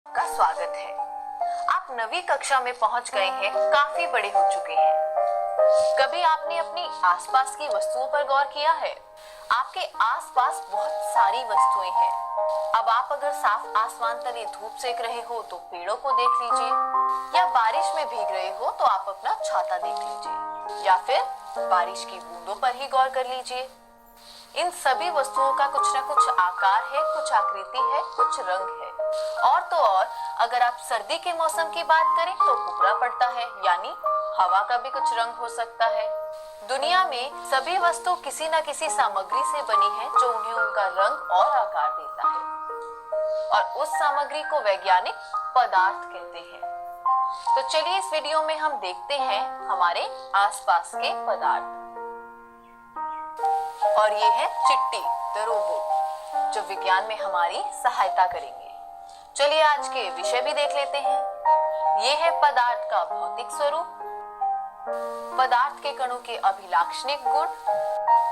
का स्वागत है। आप नवी कक्षा में पहुंच गए हैं, काफी बड़े हो चुके हैं। कभी आपने अपनी आसपास की वस्तुओं पर गौर किया है? आपके आसपास बहुत सारी वस्तुएं हैं। अब आप अगर साफ आसमान तले धूप सेक रहे हो तो पेड़ों को देख लीजिए, या बारिश में भीग रहे हो तो आप अपना छाता देख लीजिए, या फिर बारिश की बूंदों पर ही गौर कर लीजिए। इन सभी वस्तुओं का कुछ न कुछ आकार है, कुछ आकृति है, कुछ रंग है। और तो और अगर आप सर्दी के मौसम की बात करें तो कुपड़ा पड़ता है, यानी हवा का भी कुछ रंग हो सकता है। दुनिया में सभी वस्तु किसी न किसी सामग्री से बनी है जो उन्हें उनका रंग और आकार देता है, और उस सामग्री को वैज्ञानिक पदार्थ कहते हैं। तो चलिए इस वीडियो में हम देखते हैं हमारे आसपास के पदार्थ। और ये है चिट्टी द रोबोट, जो विज्ञान में हमारी सहायता करेंगे। चलिए आज के विषय भी देख लेते हैं। ये है पदार्थ का भौतिक स्वरूप, पदार्थ के कणों के अभिलाक्षणिक गुण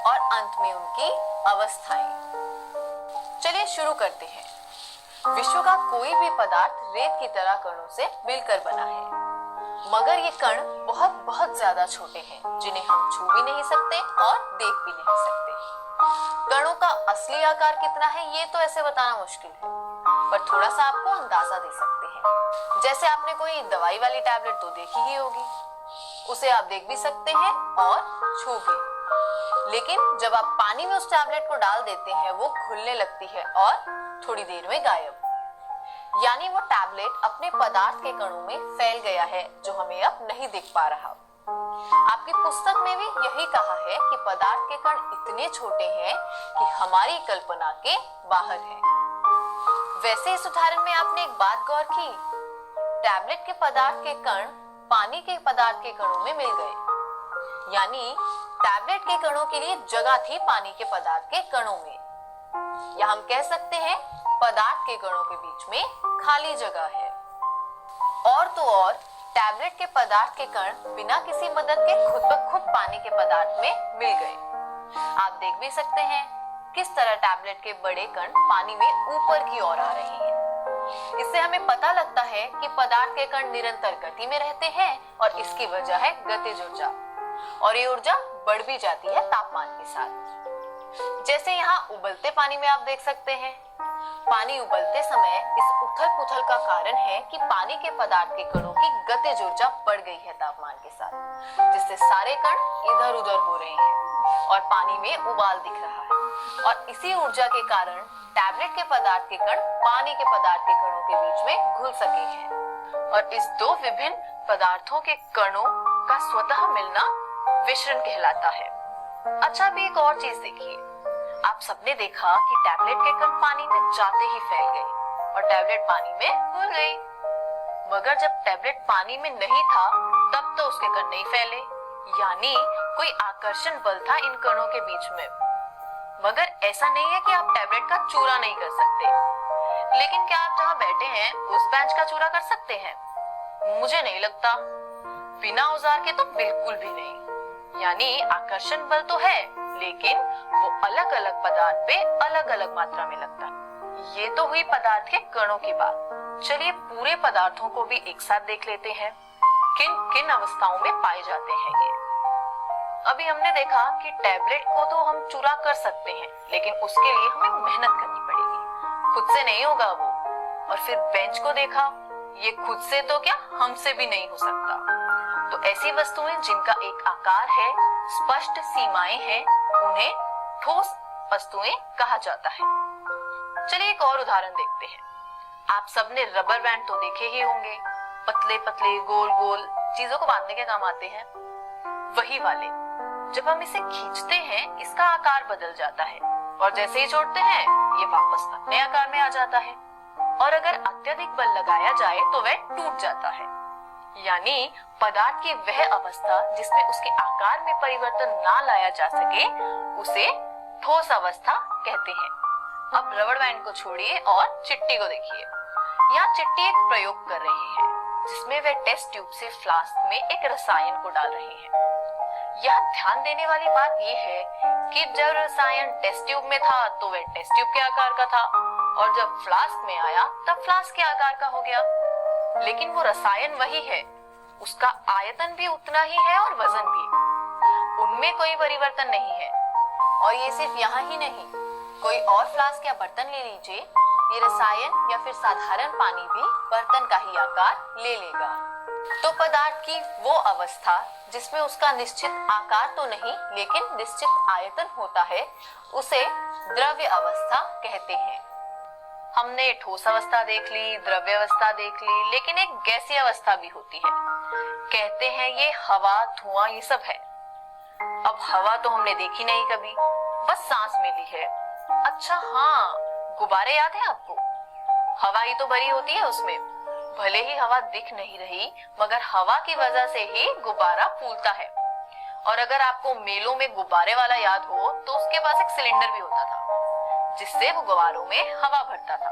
और अंत में उनकी अवस्थाएं। चलिए शुरू करते हैं। विश्व का कोई भी पदार्थ रेत की तरह कणों से मिलकर बना है, मगर ये कण बहुत बहुत ज्यादा छोटे हैं, जिन्हें हम छू भी नहीं सकते और देख भी नहीं सकते। कणों का असली आकार कितना है ये तो ऐसे बताना मुश्किल है, पर थोड़ा सा आपको अंदाजा दे सकते हैं। जैसे आपने कोई दवाई वाली टैबलेट तो देखी ही होगी, उसे आप देख भी सकते हैं और छू भी। लेकिन जब आप पानी में उस टैबलेट को डाल देते हैं, वो घुलने लगती है और थोड़ी देर में गायब। यानी वो टैबलेट अपने पदार्थ के कणों में फैल गया है, जो हमें अब नहीं दिख पा रहा। आपकी पुस्तक में भी यही कहा है कि पदार्थ के कण इतने छोटे हैं कि हमारी कल्पना के बाहर हैं। वैसे इस उदाहरण में आपने एक बात गौर की, टैबलेट के पदार्थ के कण पानी के पदार्थ के कणों में मिल गए, यानी टैबलेट के कणों के लिए जगह थी पानी के पदार्थ के कणों में। या हम कह सकते हैं पदार्थ के कणों के बीच में खाली जगह है। और तो और टैबलेट के पदार्थ के कण बिना किसी मदद के खुद ब खुद पानी के पदार्थ में मिल गए। आप देख भी सकते हैं किस तरह टैबलेट के बड़े कण पानी में ऊपर की ओर आ रहे हैं। इससे हमें पता लगता है कि पदार्थ के कण निरंतर गति में रहते हैं, और इसकी वजह है गतिज ऊर्जा, और ये ऊर्जा बढ़ भी जाती है तापमान के साथ। जैसे यहाँ उबलते पानी में आप देख सकते हैं, पानी उबलते समय इस उथल पुथल का कारण है कि पानी के पदार्थ के कणों की गतिज ऊर्जा बढ़ गई है तापमान के साथ, जिससे सारे कण इधर उधर हो रहे हैं और पानी में उबाल दिख रहा है। और इसी ऊर्जा के कारण टैबलेट के पदार्थ के कण पानी के पदार्थ के कणों के बीच में घुल सके हैं, और इस दो विभिन्न पदार्थों के कणों का स्वतः मिलना विसरण कहलाता है। अच्छा, अभी एक और चीज देखिए। आप सबने देखा कि टैबलेट के कण पानी में जाते ही फैल गए और टैबलेट पानी में घुल गई। मगर जब टैबलेट पानी में नहीं था तब तो उसके कण नहीं फैले, यानी कोई आकर्षण बल था इन कणों के बीच में। मगर ऐसा नहीं है कि आप टैबलेट का चूरा नहीं कर सकते, लेकिन क्या आप जहाँ बैठे हैं उस बेंच का चूरा कर सकते हैं? मुझे नहीं लगता। बिना औजार के तो बिल्कुल भी नहीं। यानी आकर्षण बल तो है, लेकिन वो अलग अलग पदार्थ पे अलग अलग मात्रा में लगता है। ये तो हुई पदार्थ के कणों की बात। चलिए पूरे पदार्थों को भी एक साथ देख लेते हैं, किन किन अवस्थाओं में पाए जाते हैं ये। अभी हमने देखा कि टैबलेट को तो हम चूरा कर सकते हैं, लेकिन उसके लिए हमें मेहनत करनी पड़ेगी, खुद से नहीं होगा वो। और फिर बेंच को देखा, ये खुद से तो क्या हमसे भी नहीं हो सकता। तो ऐसी वस्तुएं जिनका एक आकार है, स्पष्ट सीमाएं हैं, उन्हें ठोस वस्तुएं कहा जाता है। चलिए एक और उदाहरण देखते हैं। आप सबने रबर बैंड तो देखे ही होंगे, पतले पतले गोल गोल चीजों को बांधने के काम आते हैं। वही वाले, जब हम इसे खींचते हैं इसका आकार बदल जाता है, और जैसे ही छोड़ते हैं ये वापस अपने आकार में आ जाता है। और अगर अत्यधिक बल लगाया जाए तो वह टूट जाता है। यानी पदार्थ की वह अवस्था जिसमें उसके आकार में परिवर्तन ना लाया जा सके, उसे ठोस अवस्था कहते हैं। अब रबर बैंड को छोड़िए और चिट्टी को देखिए। यहाँ चिट्टी एक प्रयोग कर रही है, जिसमें वह टेस्ट ट्यूब से फ्लास्क में एक रसायन को डाल रही है। यहाँ ध्यान देने वाली बात यह है कि जब रसायन टेस्ट ट्यूब में था तो वह टेस्ट ट्यूब के आकार का था, और जब फ्लास्क में आया तब फ्लास्क के आकार का हो गया। लेकिन वो रसायन वही है, उसका आयतन भी उतना ही है और वजन भी, उनमें कोई परिवर्तन नहीं है। और ये सिर्फ यहाँ ही नहीं, कोई और फ्लास्क या बर्तन ले लीजिए, ये रसायन या फिर साधारण पानी भी बर्तन का ही आकार ले लेगा। तो पदार्थ की वो अवस्था जिसमें उसका निश्चित आकार तो नहीं लेकिन निश्चित आयतन होता है, उसे द्रव्य अवस्था कहते हैं। हमने ठोस अवस्था देख ली, द्रव्य अवस्था देख ली, लेकिन एक गैसीय अवस्था भी होती है। कहते हैं ये हवा, धुआं ये सब है। अब हवा तो हमने देखी नहीं कभी, बस सांस में ली है। अच्छा हाँ, गुब्बारे याद है आपको? हवा ही तो भरी होती है उसमें। भले ही हवा दिख नहीं रही, मगर हवा की वजह से ही गुब्बारा फूलता है। और अगर आपको मेलों में गुब्बारे वाला याद हो तो उसके पास एक सिलेंडर भी होता था जिससे वो गुब्बारों में हवा भरता था।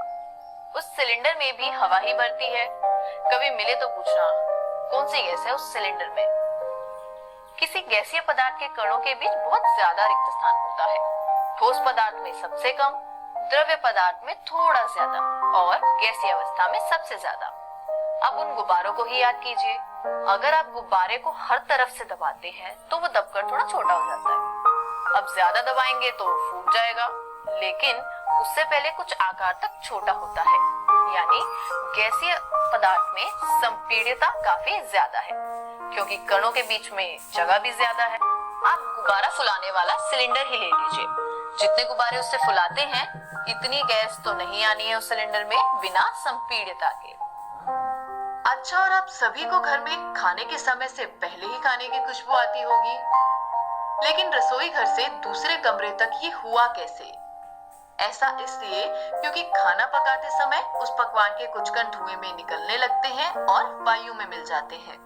उस सिलेंडर में भी हवा ही भरती है। कभी मिले तो पूछना कौन सी गैस है उस सिलेंडर में। किसी गैसीय पदार्थ के कणों के बीच बहुत ज्यादा रिक्त स्थान होता है। ठोस पदार्थ में सबसे कम, द्रव्य पदार्थ में थोड़ा ज्यादा और गैसीय अवस्था में सबसे ज्यादा। अब उन गुब्बारों को ही याद कीजिए। अगर आप गुब्बारे को हर तरफ से दबाते हैं तो वो दबकर थोड़ा छोटा हो जाता है। अब ज्यादा दबाएंगे तो फूट जाएगा, लेकिन उससे पहले कुछ आकार तक छोटा होता है। यानी गैसीय पदार्थ में संपीड्यता काफी ज्यादा है, क्योंकि कणों के बीच में जगह भी ज्यादा है। आप गुब्बारा फुलाने वाला सिलेंडर ही ले लीजिए। जितने गुब्बारे उससे फुलाते हैं, इतनी गैस तो नहीं आनी है उस सिलेंडर में बिना संपीड्यता के। अच्छा, और आप सभी को घर में खाने के समय से पहले ही खाने की खुशबू आती होगी, लेकिन रसोई घर से दूसरे कमरे तक ये हुआ कैसे? ऐसा इसलिए क्योंकि खाना पकाते समय उस पकवान के कुछ कण धुएं में निकलने लगते हैं और वायु में मिल जाते हैं।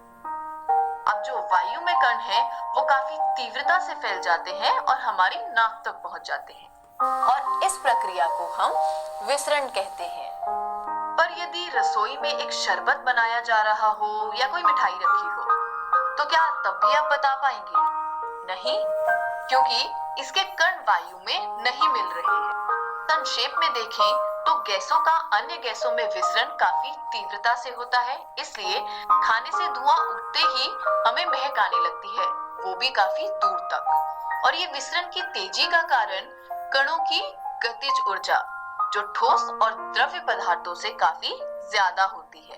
अब जो वायु में कण हैं, वो काफी तीव्रता से फैल जाते हैं और हमारी नाक तक पहुंच जाते हैं, और इस प्रक्रिया को हम विसरण कहते हैं। पर यदि रसोई में एक शरबत बनाया जा रहा हो या कोई मिठाई रखी हो, तो क्या तब भी आप बता पाएंगे? नहीं, क्योंकि इसके कण वायु में नहीं मिल रहे हैं। संक्षेप में देखें तो गैसों का अन्य गैसों में विसरण काफी तीव्रता से होता है, इसलिए खाने से धुआं उठते ही हमें महक आने लगती है, वो भी काफी दूर तक। और ये विसरण की तेजी का कारण कणों की गतिज ऊर्जा, जो ठोस और द्रव्य पदार्थों से काफी ज्यादा होती है,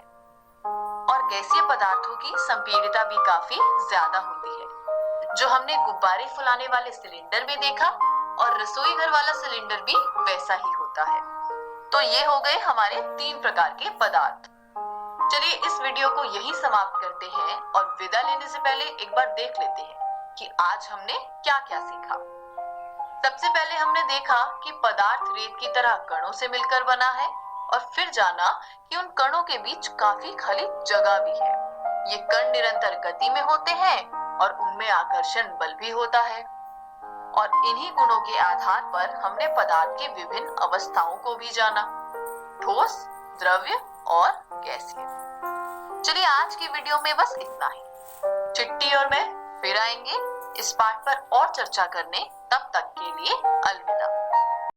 और गैसीय पदार्थों की संपीड्यता भी काफी ज्यादा होती है, जो हमने गुब्बारे फुलाने वाले सिलेंडर में देखा, और रसोई घर वाला सिलेंडर भी वैसा ही होता है। तो ये हो गए हमारे 3 प्रकार के पदार्थ। चलिए इस वीडियो को यहीं समाप्त करते हैं और विदा लेने से पहले एक बार देख लेते हैं कि आज हमने क्या क्या सीखा। सबसे पहले हमने देखा कि पदार्थ रेत की तरह कणों से मिलकर बना है, और फिर जाना कि उन कणों के बीच काफी खाली जगह भी है। ये कण निरंतर गति में होते हैं और उनमें आकर्षण बल भी होता है, और इन्हीं गुणों के आधार पर हमने पदार्थ की विभिन्न अवस्थाओं को भी जाना, ठोस, द्रव्य और गैसीय। चलिए आज की वीडियो में बस इतना ही। चिट्टी और मैं फिर आएंगे इस पाठ पर और चर्चा करने। तब तक के लिए अलविदा।